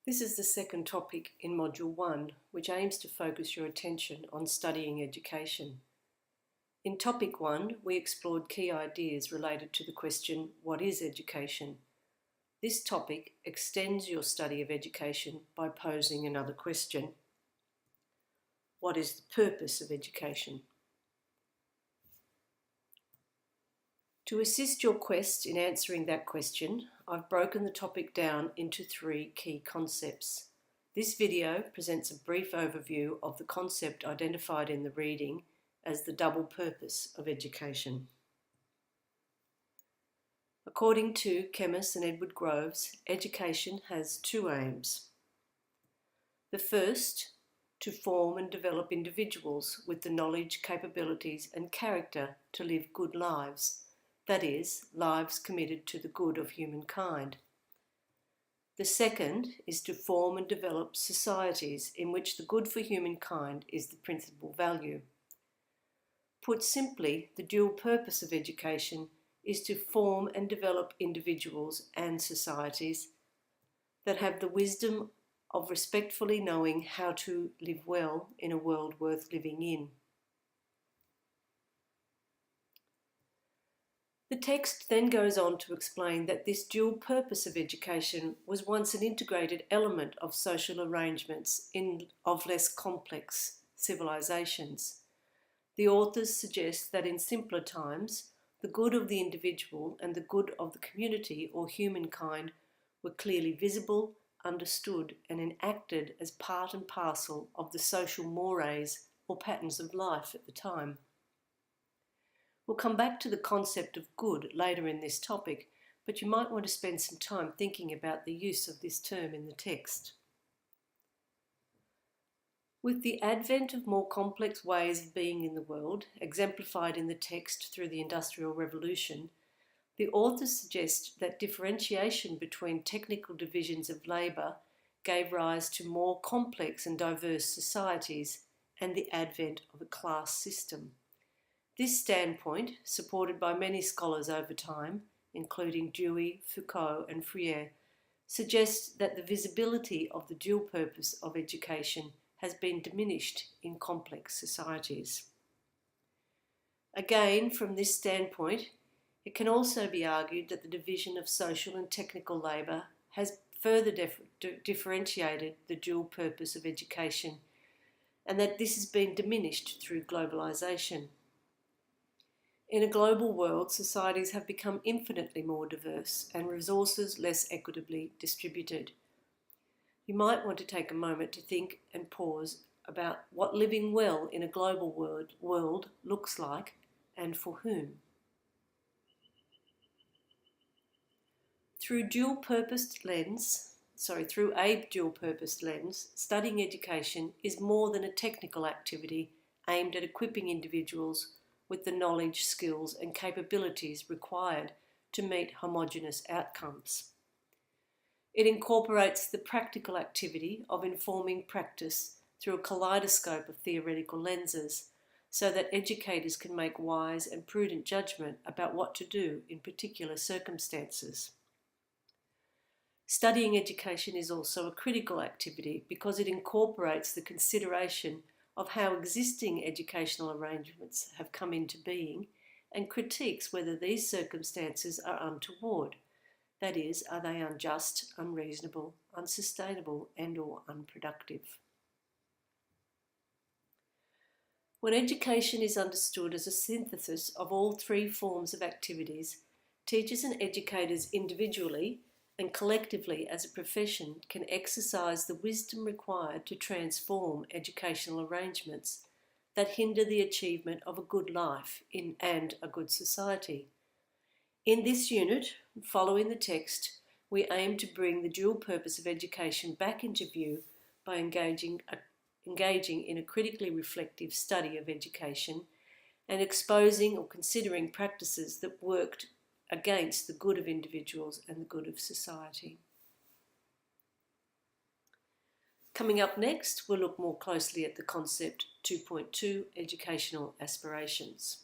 This is the second topic in Module 1, which aims to focus your attention on studying education. In Topic 1, we explored key ideas related to the question, what is education? This topic extends your study of education by posing another question. What is the purpose of education? To assist your quest in answering that question, I've broken the topic down into 3 key concepts. This video presents a brief overview of the concept identified in the reading as the double purpose of education. According to Kemmis and Edward Groves, education has 2 aims. The first, to form and develop individuals with the knowledge, capabilities and character to live good lives. That is, lives committed to the good of humankind. The second is to form and develop societies in which the good for humankind is the principal value. Put simply, the dual purpose of education is to form and develop individuals and societies that have the wisdom of respectfully knowing how to live well in a world worth living in. The text then goes on to explain that this dual purpose of education was once an integrated element of social arrangements of less complex civilizations. The authors suggest that in simpler times, the good of the individual and the good of the community or humankind were clearly visible, understood and enacted as part and parcel of the social mores or patterns of life at the time. We'll come back to the concept of good later in this topic, but you might want to spend some time thinking about the use of this term in the text. With the advent of more complex ways of being in the world, exemplified in the text through the Industrial Revolution, the authors suggest that differentiation between technical divisions of labour gave rise to more complex and diverse societies and the advent of a class system. This standpoint, supported by many scholars over time, including Dewey, Foucault and Freire, suggests that the visibility of the dual purpose of education has been diminished in complex societies. Again, from this standpoint, it can also be argued that the division of social and technical labour has further differentiated the dual purpose of education, and that this has been diminished through globalisation. In a global world, societies have become infinitely more diverse and resources less equitably distributed. You might want to take a moment to think and pause about what living well in a global world looks like and for whom. Through a dual-purposed lens, studying education is more than a technical activity aimed at equipping individuals with the knowledge, skills and capabilities required to meet homogeneous outcomes. It incorporates the practical activity of informing practice through a kaleidoscope of theoretical lenses so that educators can make wise and prudent judgment about what to do in particular circumstances. Studying education is also a critical activity because it incorporates the consideration of how existing educational arrangements have come into being and critiques whether these circumstances are untoward. That is, are they unjust, unreasonable, unsustainable and/or unproductive? When education is understood as a synthesis of all 3 forms of activities, teachers and educators individually and collectively as a profession can exercise the wisdom required to transform educational arrangements that hinder the achievement of a good life and a good society. In this unit, following the text, we aim to bring the dual purpose of education back into view by engaging in a critically reflective study of education and exposing or considering practices that worked against the good of individuals and the good of society. Coming up next, we'll look more closely at the concept 2.2, educational aspirations.